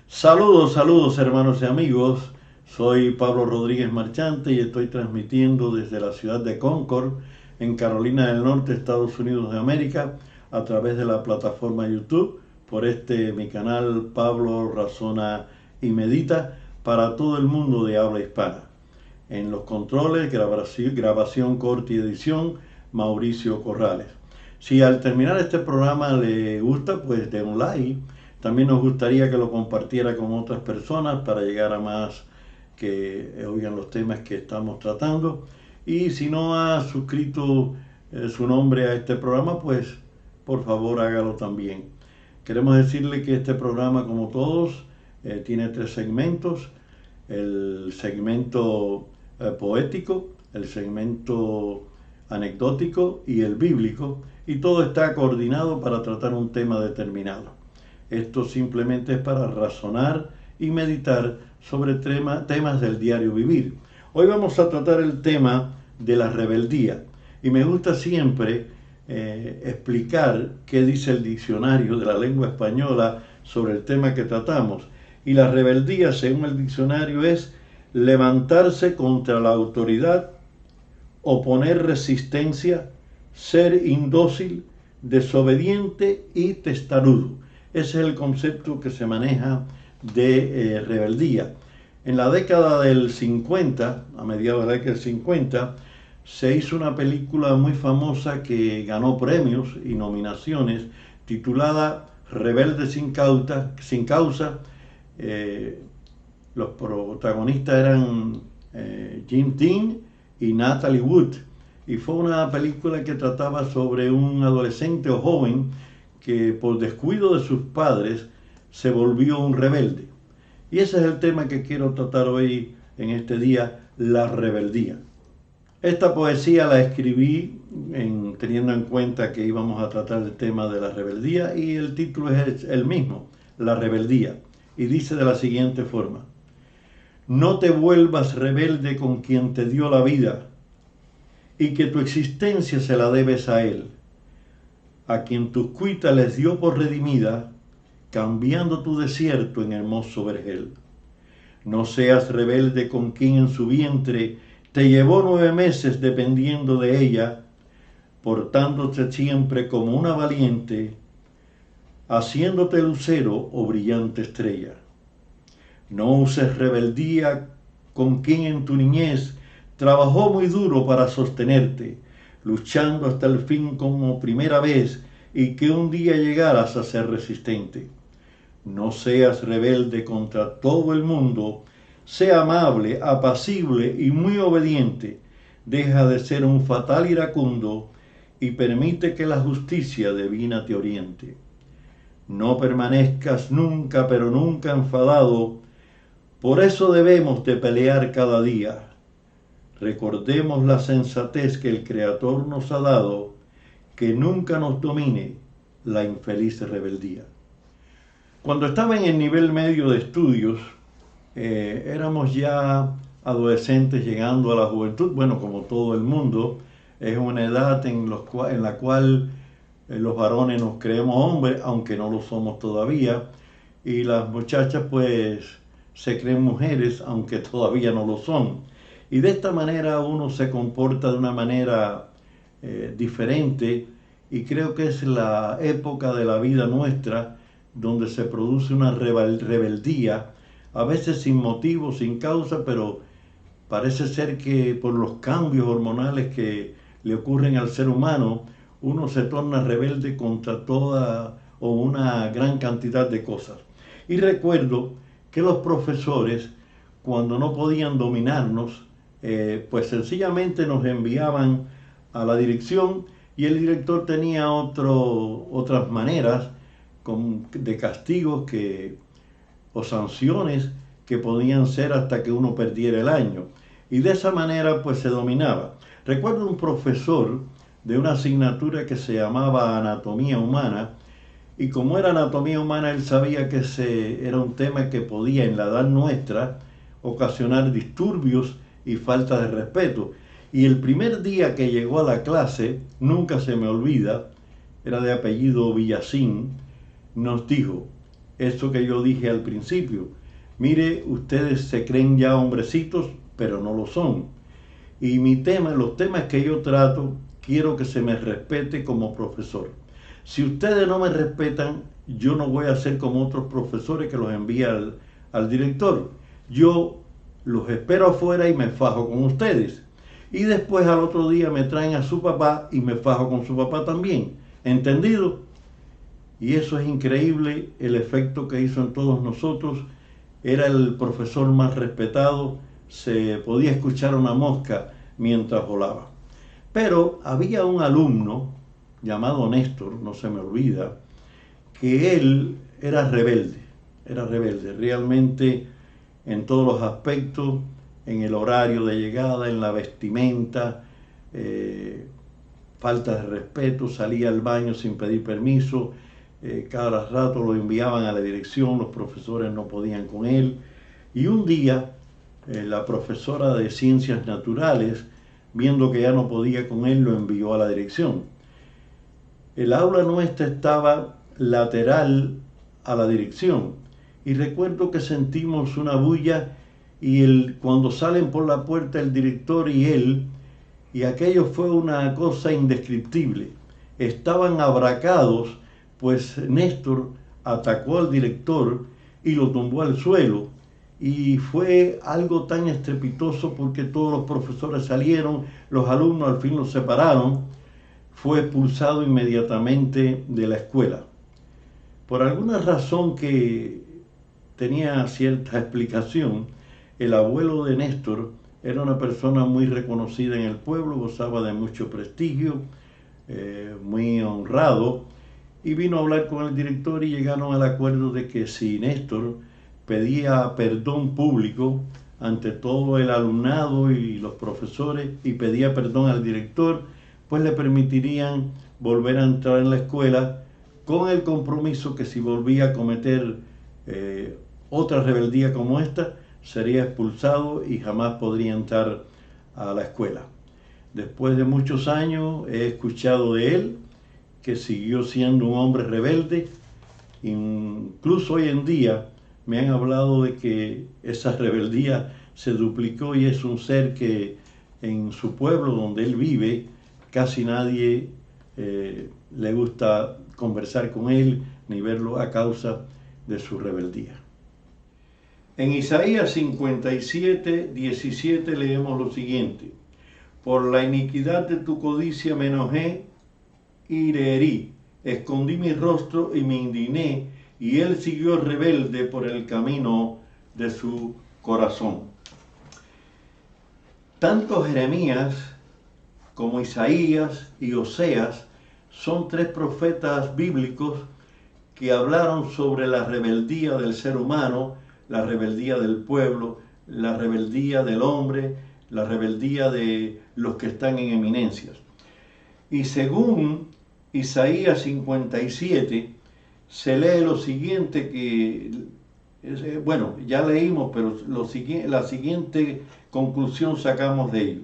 Saludos, saludos hermanos y amigos. Soy Pablo Rodríguez Marchante y estoy transmitiendo desde la ciudad de Concord, en Carolina del Norte, Estados Unidos de América, a través de la plataforma YouTube, por mi canal Pablo Razona y Medita, para todo el mundo de habla hispana. En los controles, grabación, corte y edición, Mauricio Corrales. Si al terminar este programa le gusta, pues de un like. También nos gustaría que lo compartiera con otras personas para llegar a más que oigan los temas que estamos tratando. Y si no ha suscrito su nombre a este programa, pues por favor hágalo también. Queremos decirle que este programa, como todos, tiene tres segmentos. El segmento poético, el segmento anecdótico y el bíblico, y todo está coordinado para tratar un tema determinado. Esto simplemente es para razonar y meditar sobre temas del diario vivir. Hoy vamos a tratar el tema de la rebeldía, y me gusta siempre explicar qué dice el diccionario de la lengua española sobre el tema que tratamos. Y la rebeldía, según el diccionario, es levantarse contra la autoridad, oponer resistencia, ser indócil, desobediente y testarudo. Ese es el concepto que se maneja de rebeldía. En la década del 50, a mediados de la década del 50, se hizo una película muy famosa que ganó premios y nominaciones, titulada Rebelde sin causa. Los protagonistas eran Jim Dean y Natalie Wood, y fue una película que trataba sobre un adolescente o joven que por descuido de sus padres se volvió un rebelde. Y ese es el tema que quiero tratar hoy en este día, la rebeldía. Esta poesía la escribí teniendo en cuenta que íbamos a tratar el tema de la rebeldía, y el título es el mismo, La rebeldía, y dice de la siguiente forma: no te vuelvas rebelde con quien te dio la vida y que tu existencia se la debes a él, a quien tus cuitas les dio por redimida, cambiando tu desierto en hermoso vergel. No seas rebelde con quien en su vientre te llevó 9 meses dependiendo de ella, portándote siempre como una valiente, haciéndote lucero o brillante estrella. No uses rebeldía con quien en tu niñez trabajó muy duro para sostenerte, luchando hasta el fin como primera vez, y que un día llegaras a ser resistente. No seas rebelde contra todo el mundo, sea amable, apacible y muy obediente. Deja de ser un fatal iracundo y permite que la justicia divina te oriente. No permanezcas nunca, pero nunca enfadado. Por eso debemos de pelear cada día. Recordemos la sensatez que el Creador nos ha dado, que nunca nos domine la infeliz rebeldía. Cuando estaba en el nivel medio de estudios, éramos ya adolescentes llegando a la juventud. Bueno, como todo el mundo, es una edad en la cual los varones nos creemos hombres, aunque no lo somos todavía, y las muchachas pues se creen mujeres, aunque todavía no lo son. Y de esta manera uno se comporta de una manera diferente, y creo que es la época de la vida nuestra donde se produce una rebeldía, a veces sin motivo, sin causa, pero parece ser que por los cambios hormonales que le ocurren al ser humano, uno se torna rebelde contra toda o una gran cantidad de cosas. Y recuerdo que los profesores, cuando no podían dominarnos, pues sencillamente nos enviaban a la dirección, y el director tenía otras maneras de castigos o sanciones que podían ser hasta que uno perdiera el año. Y de esa manera pues se dominaba. Recuerdo un profesor de una asignatura que se llamaba Anatomía Humana, y como era anatomía humana, él sabía que ese era un tema que podía en la edad nuestra ocasionar disturbios y falta de respeto. Y el primer día que llegó a la clase, nunca se me olvida, era de apellido Villacín, nos dijo: eso que yo dije al principio. Mire, ustedes se creen ya hombrecitos, pero no lo son. Y los temas que yo trato, quiero que se me respete como profesor. Si ustedes no me respetan, yo no voy a ser como otros profesores que los envía al director. Yo los espero afuera y me fajo con ustedes. Y después al otro día me traen a su papá y me fajo con su papá también. ¿Entendido? Y eso es increíble, el efecto que hizo en todos nosotros. Era el profesor más respetado, se podía escuchar una mosca mientras volaba. Pero había un alumno llamado Néstor, no se me olvida, que él era rebelde, realmente en todos los aspectos, en el horario de llegada, en la vestimenta, falta de respeto, salía al baño sin pedir permiso, cada rato lo enviaban a la dirección, los profesores no podían con él. Y un día, la profesora de Ciencias Naturales, viendo que ya no podía con él, lo envió a la dirección. El aula nuestra estaba lateral a la dirección y recuerdo que sentimos una bulla y cuando salen por la puerta el director y él, y aquello fue una cosa indescriptible. Estaban abracados, pues Néstor atacó al director y lo tumbó al suelo. Y fue algo tan estrepitoso porque todos los profesores salieron, los alumnos al fin los separaron. Fue expulsado inmediatamente de la escuela. Por alguna razón que tenía cierta explicación, el abuelo de Néstor era una persona muy reconocida en el pueblo, gozaba de mucho prestigio, muy honrado, y vino a hablar con el director y llegaron al acuerdo de que si Néstor pedía perdón público ante todo el alumnado y los profesores y pedía perdón al director, pues le permitirían volver a entrar en la escuela con el compromiso que si volvía a cometer otra rebeldía como esta, sería expulsado y jamás podría entrar a la escuela. Después de muchos años he escuchado de él que siguió siendo un hombre rebelde. Incluso hoy en día me han hablado de que esa rebeldía se duplicó y es un ser que en su pueblo donde él vive casi nadie le gusta conversar con él ni verlo a causa de su rebeldía. En Isaías 57, 17 leemos lo siguiente: por la iniquidad de tu codicia me enojé y le herí, escondí mi rostro y me indigné, y él siguió rebelde por el camino de su corazón. Tanto Jeremías como Isaías y Oseas son tres profetas bíblicos que hablaron sobre la rebeldía del ser humano, la rebeldía del pueblo, la rebeldía del hombre, la rebeldía de los que están en eminencias. Y según Isaías 57, se lee lo siguiente que, bueno, ya leímos, pero la siguiente conclusión sacamos de ello.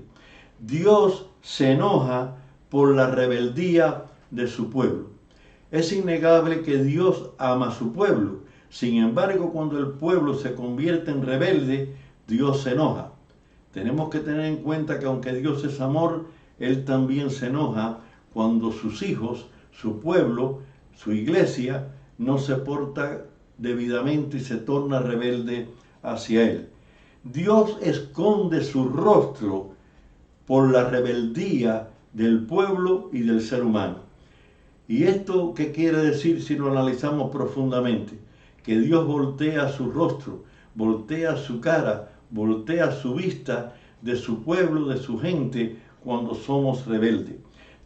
Dios se enoja por la rebeldía de su pueblo. Es innegable que Dios ama a su pueblo. Sin embargo, cuando el pueblo se convierte en rebelde, Dios se enoja. Tenemos que tener en cuenta que aunque Dios es amor, Él también se enoja cuando sus hijos, su pueblo, su iglesia, no se porta debidamente y se torna rebelde hacia Él. Dios esconde su rostro por la rebeldía del pueblo y del ser humano. ¿Y esto qué quiere decir si lo analizamos profundamente? Que Dios voltea su rostro, voltea su cara, voltea su vista de su pueblo, de su gente, cuando somos rebeldes.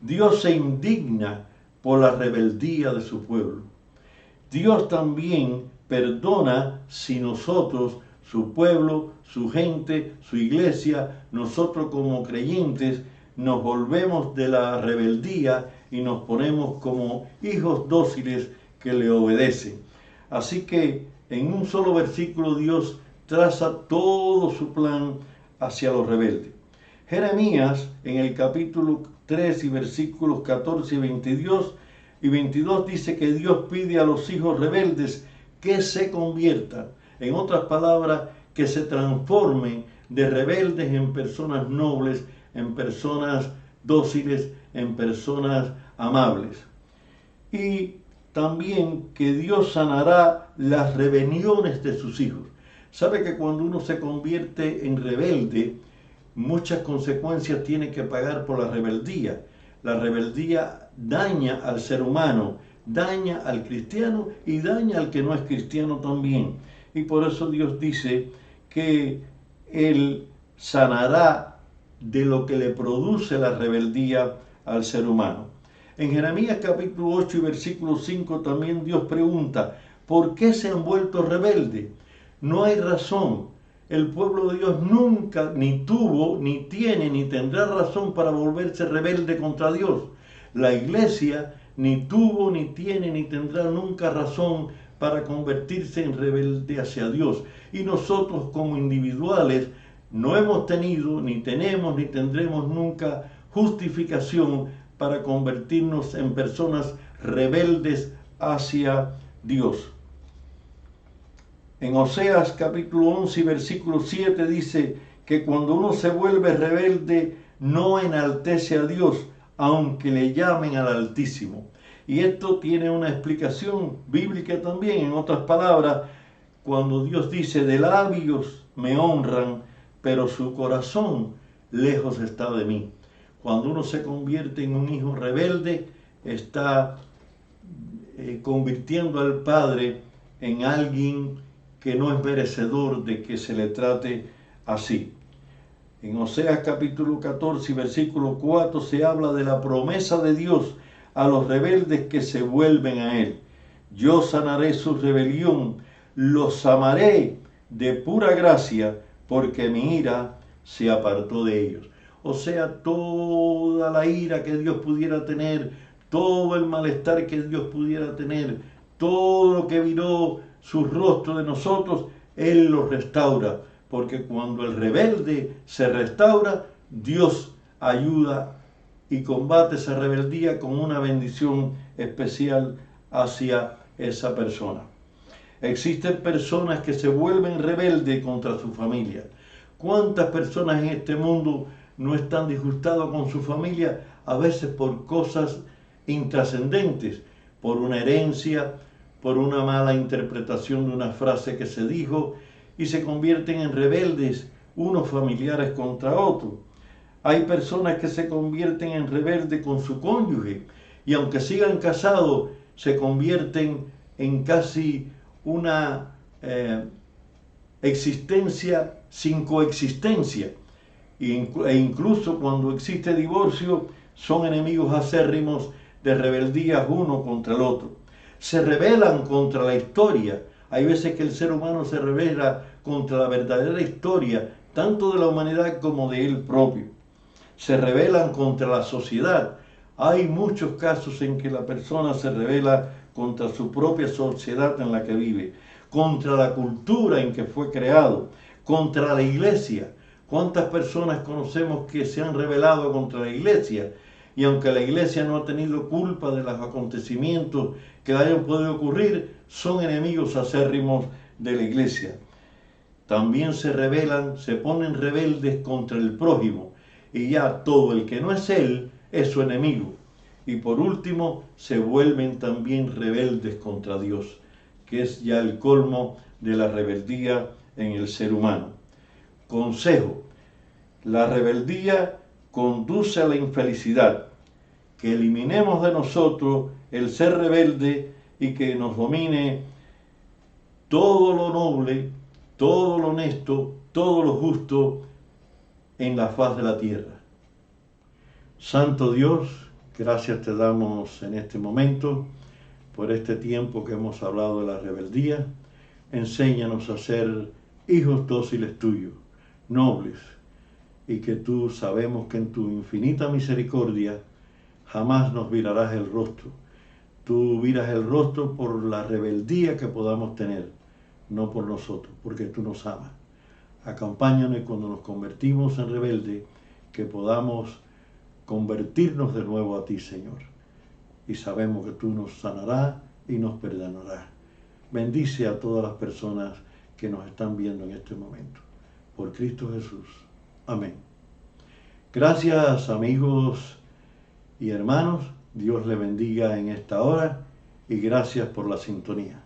Dios se indigna por la rebeldía de su pueblo. Dios también perdona si nosotros, su pueblo, su gente, su iglesia, nosotros como creyentes, nos volvemos de la rebeldía y nos ponemos como hijos dóciles que le obedecen. Así que en un solo versículo Dios traza todo su plan hacia los rebeldes. Jeremías, en el capítulo 3 y versículos 14 y 22 dice que Dios pide a los hijos rebeldes que se conviertan. En otras palabras, que se transformen de rebeldes en personas nobles, en personas dóciles, en personas amables. Y también que Dios sanará las rebeliones de sus hijos. Sabe que cuando uno se convierte en rebelde, muchas consecuencias tiene que pagar por la rebeldía. La rebeldía daña al ser humano, daña al cristiano y daña al que no es cristiano también. Y por eso Dios dice que Él sanará de lo que le produce la rebeldía al ser humano. En Jeremías capítulo 8 y versículo 5 también Dios pregunta, ¿por qué se han vuelto rebeldes? No hay razón. El pueblo de Dios nunca ni tuvo, ni tiene, ni tendrá razón para volverse rebelde contra Dios. La iglesia ni tuvo, ni tiene, ni tendrá nunca razón para convertirse en rebelde hacia Dios. Y nosotros como individuales no hemos tenido, ni tenemos, ni tendremos nunca justificación para convertirnos en personas rebeldes hacia Dios. En Oseas capítulo 11 y versículo 7 dice que cuando uno se vuelve rebelde no enaltece a Dios, aunque le llamen al Altísimo. Y esto tiene una explicación bíblica también. En otras palabras, cuando Dios dice, de labios me honran, pero su corazón lejos está de mí. Cuando uno se convierte en un hijo rebelde, está convirtiendo al Padre en alguien que no es merecedor de que se le trate así. En Oseas capítulo 14 y versículo 4 se habla de la promesa de Dios a los rebeldes que se vuelven a Él. Yo sanaré su rebelión, los amaré de pura gracia, porque mi ira se apartó de ellos. O sea, toda la ira que Dios pudiera tener, todo el malestar que Dios pudiera tener, todo lo que viró su rostro de nosotros, Él lo restaura. Porque cuando el rebelde se restaura, Dios ayuda y combate esa rebeldía con una bendición especial hacia esa persona. Existen personas que se vuelven rebeldes contra su familia. ¿Cuántas personas en este mundo no están disgustados con su familia? A veces por cosas intrascendentes, por una herencia, por una mala interpretación de una frase que se dijo, y se convierten en rebeldes unos familiares contra otros. Hay personas que se convierten en rebeldes con su cónyuge, y aunque sigan casados, se convierten en casi una existencia sin coexistencia. E incluso cuando existe divorcio, son enemigos acérrimos de rebeldías uno contra el otro. Se rebelan contra la historia. Hay veces que el ser humano se rebela contra la verdadera historia, tanto de la humanidad como de él propio. Se rebelan contra la sociedad. Hay muchos casos en que la persona se rebela contra su propia sociedad en la que vive, contra la cultura en que fue creado, contra la iglesia. ¿Cuántas personas conocemos que se han rebelado contra la iglesia? Y aunque la iglesia no ha tenido culpa de los acontecimientos que hayan podido ocurrir, son enemigos acérrimos de la iglesia. También se rebelan, se ponen rebeldes contra el prójimo, y ya todo el que no es él es su enemigo. Y por último, se vuelven también rebeldes contra Dios, que es ya el colmo de la rebeldía en el ser humano. Consejo: la rebeldía conduce a la infelicidad. Que eliminemos de nosotros el ser rebelde y que nos domine todo lo noble, todo lo honesto, todo lo justo en la faz de la tierra. Santo Dios, gracias te damos en este momento por este tiempo que hemos hablado de la rebeldía. Enséñanos a ser hijos dóciles tuyos, nobles, y que tú sabemos que en tu infinita misericordia jamás nos virarás el rostro. Tú viras el rostro por la rebeldía que podamos tener, no por nosotros, porque tú nos amas. Acompáñanos cuando nos convertimos en rebelde, que podamos convertirnos de nuevo a ti, Señor. Y sabemos que tú nos sanarás y nos perdonarás. bendice a todas las personas que nos están viendo en este momento. Por Cristo Jesús. Amén. Gracias, amigos y hermanos. Dios le bendiga en esta hora y gracias por la sintonía.